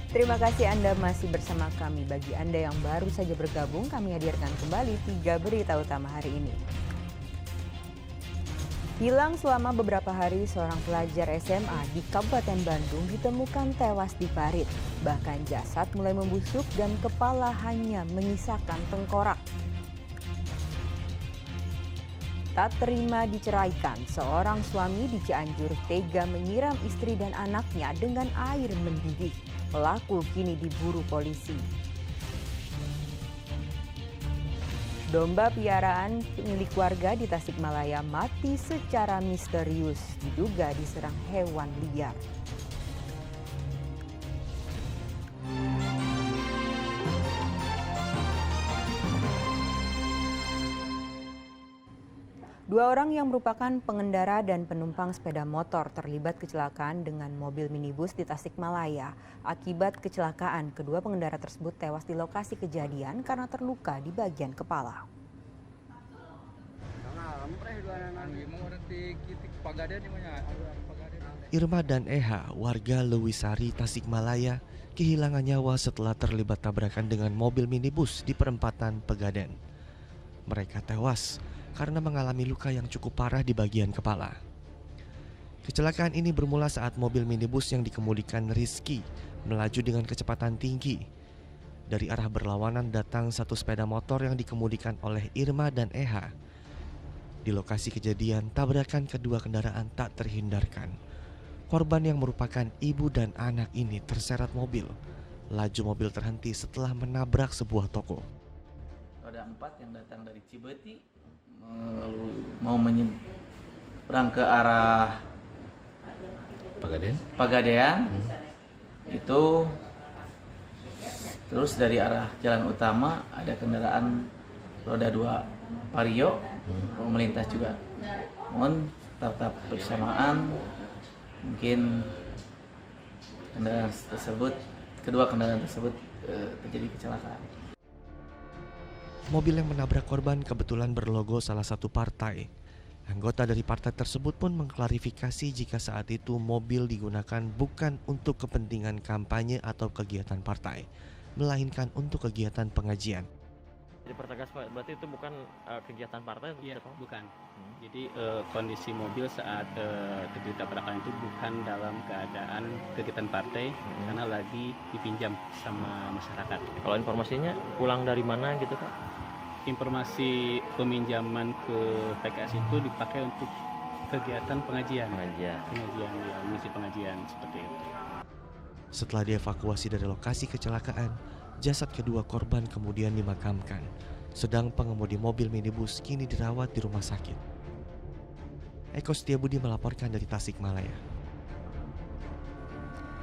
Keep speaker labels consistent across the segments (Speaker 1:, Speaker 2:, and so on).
Speaker 1: Terima kasih Anda masih bersama kami. Bagi Anda yang baru saja bergabung, kami hadirkan kembali 3 berita utama hari ini. Hilang selama beberapa hari seorang pelajar SMA di Kabupaten Bandung ditemukan tewas di parit. Bahkan jasad mulai membusuk dan kepala hanya menyisakan tengkorak. Tak terima diceraikan, seorang suami di Cianjur tega menyiram istri dan anaknya dengan air mendidih. Pelaku kini diburu polisi. Domba piaraan milik warga di Tasikmalaya mati secara misterius, diduga diserang hewan liar. Dua orang yang merupakan pengendara dan penumpang sepeda motor terlibat kecelakaan dengan mobil minibus di Tasikmalaya. Akibat kecelakaan, kedua pengendara tersebut tewas di lokasi kejadian karena terluka di bagian kepala.
Speaker 2: Irma dan Eha, warga Lewisari, Tasikmalaya, kehilangan nyawa setelah terlibat tabrakan dengan mobil minibus di perempatan Pegaden. Mereka tewas karena mengalami luka yang cukup parah di bagian kepala. Kecelakaan ini bermula saat mobil minibus yang dikemudikan Rizky melaju dengan kecepatan tinggi. Dari arah berlawanan datang satu sepeda motor yang dikemudikan oleh Irma dan Eha. Di lokasi kejadian, tabrakan kedua kendaraan tak terhindarkan. Korban yang merupakan ibu dan anak ini terseret mobil. Laju mobil terhenti setelah menabrak sebuah toko.
Speaker 3: Roda 4 yang datang dari Cibeti mau menyeberang ke arah Pegadaian. Itu terus dari arah jalan utama ada kendaraan roda 2 Vario mau melintas juga. Mohon tetap bersamaan, mungkin kedua kendaraan tersebut terjadi kecelakaan.
Speaker 2: Mobil yang menabrak korban kebetulan berlogo salah satu partai. Anggota dari partai tersebut pun mengklarifikasi jika saat itu mobil digunakan bukan untuk kepentingan kampanye atau kegiatan partai, melainkan untuk kegiatan pengajian.
Speaker 4: Jadi pertegas Pak, berarti itu bukan kegiatan partai?
Speaker 5: Iya, bukan. Jadi kondisi mobil saat terjadi tabrakan itu bukan dalam keadaan kegiatan partai, karena lagi dipinjam sama masyarakat.
Speaker 4: Kalau informasinya pulang dari mana gitu Pak?
Speaker 5: Informasi peminjaman ke PKS itu dipakai untuk kegiatan pengajian. Pengajian, ya, misi pengajian seperti itu.
Speaker 2: Setelah dievakuasi dari lokasi kecelakaan, jasad kedua korban kemudian dimakamkan. Sedang pengemudi mobil minibus kini dirawat di rumah sakit. Eko Setiabudi melaporkan dari Tasikmalaya.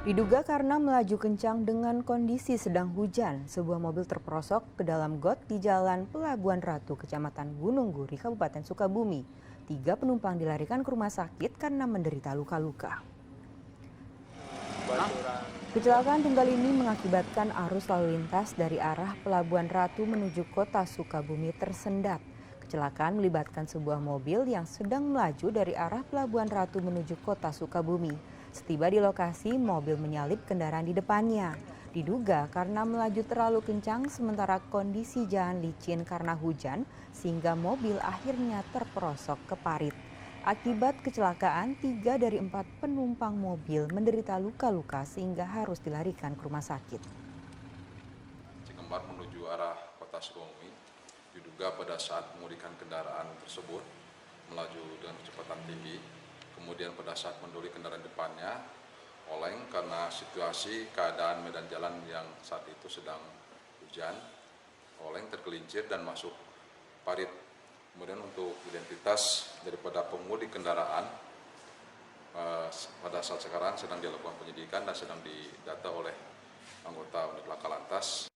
Speaker 1: Diduga karena melaju kencang dengan kondisi sedang hujan, sebuah mobil terperosok ke dalam got di Jalan Pelabuhan Ratu, Kecamatan Gunung Guri, Kabupaten Sukabumi. 3 penumpang dilarikan ke rumah sakit karena menderita luka-luka. Kecelakaan tunggal ini mengakibatkan arus lalu lintas dari arah Pelabuhan Ratu menuju kota Sukabumi tersendat. Kecelakaan melibatkan sebuah mobil yang sedang melaju dari arah Pelabuhan Ratu menuju kota Sukabumi. Setiba di lokasi, mobil menyalip kendaraan di depannya. Diduga karena melaju terlalu kencang sementara kondisi jalan licin karena hujan, sehingga mobil akhirnya terperosok ke parit. Akibat kecelakaan, 3 dari 4 penumpang mobil menderita luka-luka sehingga harus dilarikan ke rumah sakit.
Speaker 6: Cikembar menuju arah kota Sukabumi, diduga pada saat mengemudikan kendaraan tersebut melaju dengan kecepatan tinggi. Kemudian pada saat mendahului kendaraan depannya, oleng karena situasi keadaan medan jalan yang saat itu sedang hujan, oleng tergelincir dan masuk parit. Kemudian untuk identitas daripada pengemudi kendaraan pada saat sekarang sedang dilakukan penyidikan dan sedang didata oleh anggota unit laka lantas.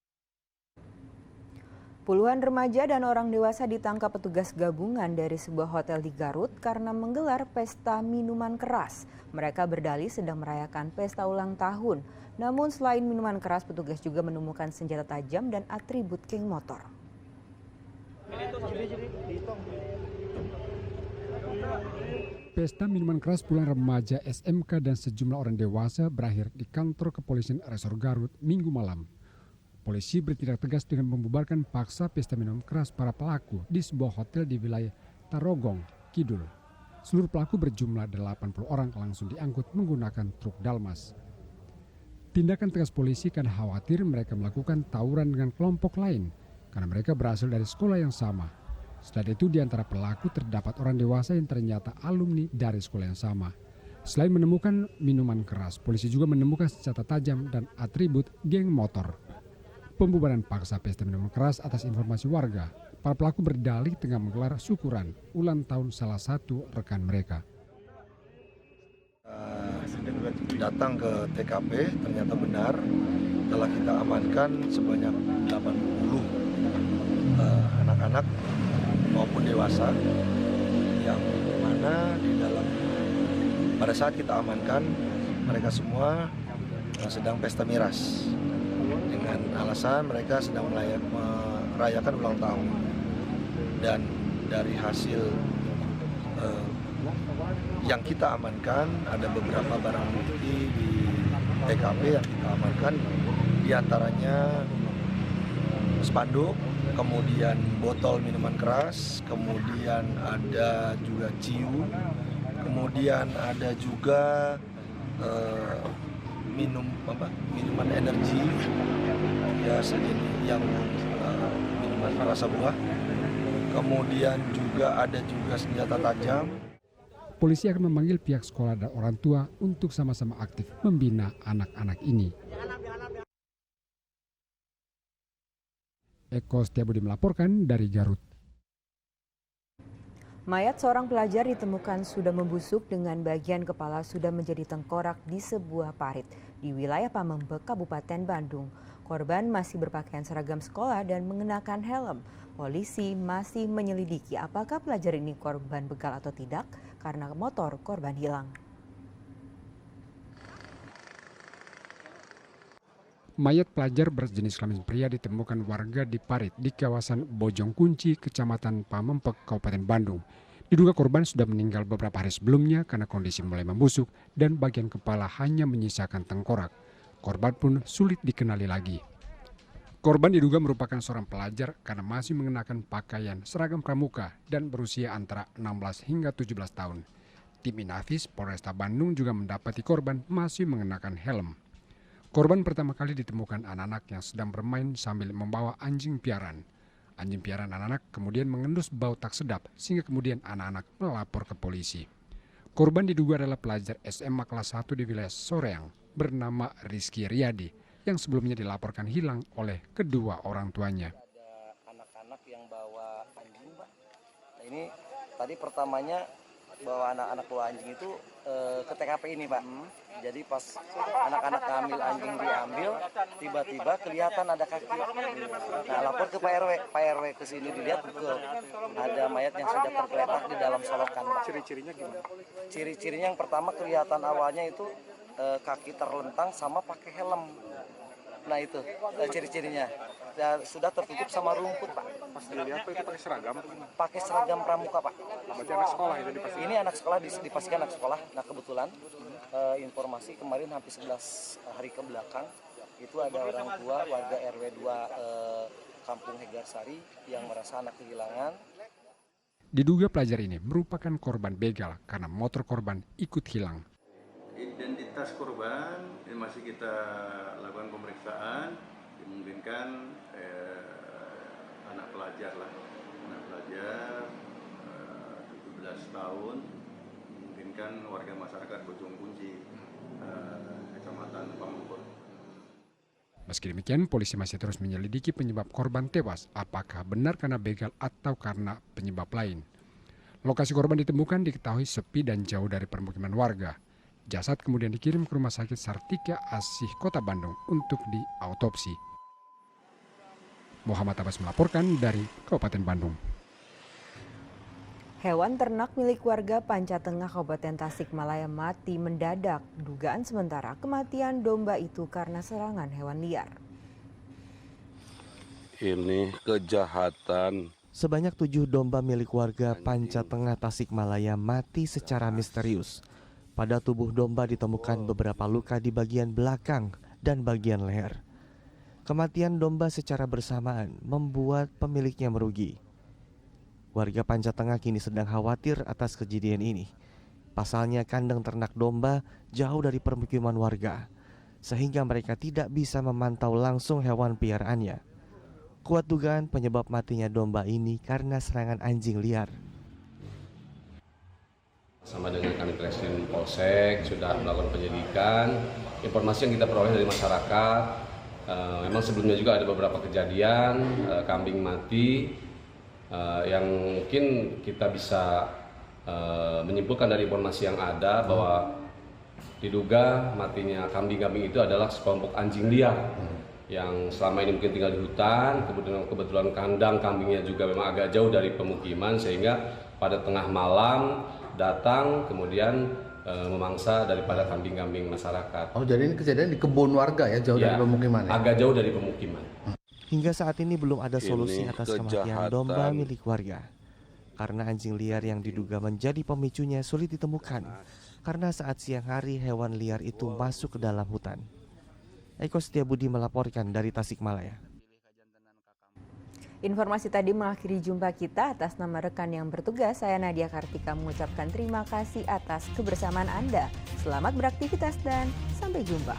Speaker 1: Puluhan remaja dan orang dewasa ditangkap petugas gabungan dari sebuah hotel di Garut karena menggelar pesta minuman keras. Mereka berdalih sedang merayakan pesta ulang tahun. Namun selain minuman keras, petugas juga menemukan senjata tajam dan atribut geng motor.
Speaker 7: Pesta minuman keras puluhan remaja SMK dan sejumlah orang dewasa berakhir di kantor kepolisian Resor Garut Minggu malam. Polisi bertindak tegas dengan membubarkan paksa pesta minuman keras para pelaku di sebuah hotel di wilayah Tarogong, Kidul. Seluruh pelaku berjumlah 80 orang langsung diangkut menggunakan truk Dalmas. Tindakan tegas polisi karena khawatir mereka melakukan tawuran dengan kelompok lain karena mereka berasal dari sekolah yang sama. Selain itu di antara pelaku terdapat orang dewasa yang ternyata alumni dari sekolah yang sama. Selain menemukan minuman keras, polisi juga menemukan senjata tajam dan atribut geng motor. Pembubaran paksa pesta minuman keras atas informasi warga. Para pelaku berdalih tengah menggelar syukuran ulang tahun salah satu rekan mereka.
Speaker 8: Datang ke TKP ternyata benar telah kita amankan sebanyak 80 anak-anak maupun dewasa yang mana di dalam pada saat kita amankan mereka semua sedang pesta miras dengan alasan mereka sedang merayakan ulang tahun. Dan dari hasil yang kita amankan ada beberapa barang bukti di TKP yang kita amankan, diantaranya spanduk, kemudian botol minuman keras, kemudian ada juga ciu, kemudian ada juga minuman energi ya sejenis yang minuman rasa buah, kemudian juga ada juga senjata tajam.
Speaker 7: Polisi akan memanggil pihak sekolah dan orang tua untuk sama-sama aktif membina anak-anak ini. Eko Setiabudi melaporkan dari Garut.
Speaker 1: Mayat seorang pelajar ditemukan sudah membusuk dengan bagian kepala sudah menjadi tengkorak di sebuah parit di wilayah Pamengpeuk, Kabupaten Bandung. Korban masih berpakaian seragam sekolah dan mengenakan helm. Polisi masih menyelidiki apakah pelajar ini korban begal atau tidak karena motor korban hilang.
Speaker 7: Mayat pelajar berjenis kelamin pria ditemukan warga di parit di kawasan Bojong Kunci, Kecamatan Pamengpeuk, Kabupaten Bandung. Diduga korban sudah meninggal beberapa hari sebelumnya karena kondisi mulai membusuk dan bagian kepala hanya menyisakan tengkorak. Korban pun sulit dikenali lagi. Korban diduga merupakan seorang pelajar karena masih mengenakan pakaian seragam pramuka dan berusia antara 16 hingga 17 tahun. Tim Inafis Polresta Bandung juga mendapati korban masih mengenakan helm. Korban pertama kali ditemukan anak-anak yang sedang bermain sambil membawa anjing piaraan. Anjing piaraan anak-anak kemudian mengendus bau tak sedap sehingga kemudian anak-anak melapor ke polisi. Korban diduga adalah pelajar SMA kelas 1 di wilayah Soreang bernama Rizky Riyadi yang sebelumnya dilaporkan hilang oleh kedua orang tuanya.
Speaker 9: Ada anak-anak yang bawa anjing, Pak. Nah, ini tadi pertamanya bawa anak-anak bawa anjing itu ke TKP ini, Pak. Jadi pas anak-anak ngambil anjing diambil, tiba-tiba kelihatan ada kaki. Nah, lapor ke Pak RW. Pak RW ke sini dilihat betul ada mayat yang sudah tergeletak di dalam solokan, Pak. Ciri-cirinya gimana? Ciri-cirinya yang pertama kelihatan awalnya itu kaki terlentang sama pakai helm. Nah itu ciri-cirinya. Dan sudah tertutup sama rumput, Pak.
Speaker 10: Pas dilihat itu pakai seragam atau gimana?
Speaker 9: Pakai seragam pramuka, Pak.
Speaker 10: Berarti anak sekolah itu dipastikan?
Speaker 9: Ini anak sekolah, dipastikan anak sekolah. Nah kebetulan informasi kemarin hampir 11 hari ke belakang itu ada orang tua warga RW 2 Kampung Hegarsari yang merasa anak kehilangan.
Speaker 7: Diduga pelajar ini merupakan korban begal karena motor korban ikut hilang.
Speaker 11: Identitas korban ini masih kita lakukan pemeriksaan, dimungkinkan anak pelajar 17 tahun, memungkinkan warga masyarakat Bojong Kunci, Kecamatan Pamengpeuk.
Speaker 7: Meski demikian, polisi masih terus menyelidiki penyebab korban tewas, apakah benar karena begal atau karena penyebab lain. Lokasi korban ditemukan diketahui sepi dan jauh dari permukiman warga. Jasad kemudian dikirim ke Rumah Sakit Sartika Asih Kota Bandung untuk diautopsi. Muhammad Abbas melaporkan dari Kabupaten Bandung.
Speaker 1: Hewan ternak milik warga Panca Tengah Kabupaten Tasikmalaya mati mendadak. Dugaan sementara kematian domba itu karena serangan hewan liar.
Speaker 12: Ini kejahatan
Speaker 2: Sebanyak 7 domba milik warga Panca Tengah Tasikmalaya mati secara misterius. Pada tubuh domba ditemukan beberapa luka di bagian belakang dan bagian leher. Kematian domba secara bersamaan membuat pemiliknya merugi. Warga Panca Tengah kini sedang khawatir atas kejadian ini. Pasalnya kandang ternak domba jauh dari permukiman warga, sehingga mereka tidak bisa memantau langsung hewan peliharaannya. Kuat dugaan penyebab matinya domba ini karena serangan anjing liar.
Speaker 12: Sama dengan kami Treskrim Polsek sudah melakukan penyidikan. Informasi yang kita peroleh dari masyarakat, memang sebelumnya juga ada beberapa kejadian kambing mati yang mungkin kita bisa menyimpulkan dari informasi yang ada bahwa diduga matinya kambing-kambing itu adalah sekelompok anjing liar yang selama ini mungkin tinggal di hutan, kebetulan kandang kambingnya juga memang agak jauh dari pemukiman sehingga pada tengah malam datang kemudian memangsa daripada kambing-kambing masyarakat.
Speaker 13: Oh, jadi ini kejadian di kebun warga ya, jauh dari pemukiman ya?
Speaker 12: Agak jauh dari pemukiman.
Speaker 2: Hingga saat ini belum ada solusi atas kematian domba milik warga. Karena anjing liar yang diduga menjadi pemicunya sulit ditemukan. Karena saat siang hari hewan liar itu masuk ke dalam hutan. Eko Setiabudi melaporkan dari Tasikmalaya.
Speaker 1: Informasi tadi mengakhiri jumpa kita. Atas nama rekan yang bertugas, saya Nadia Kartika mengucapkan terima kasih atas kebersamaan Anda. Selamat beraktivitas dan sampai jumpa.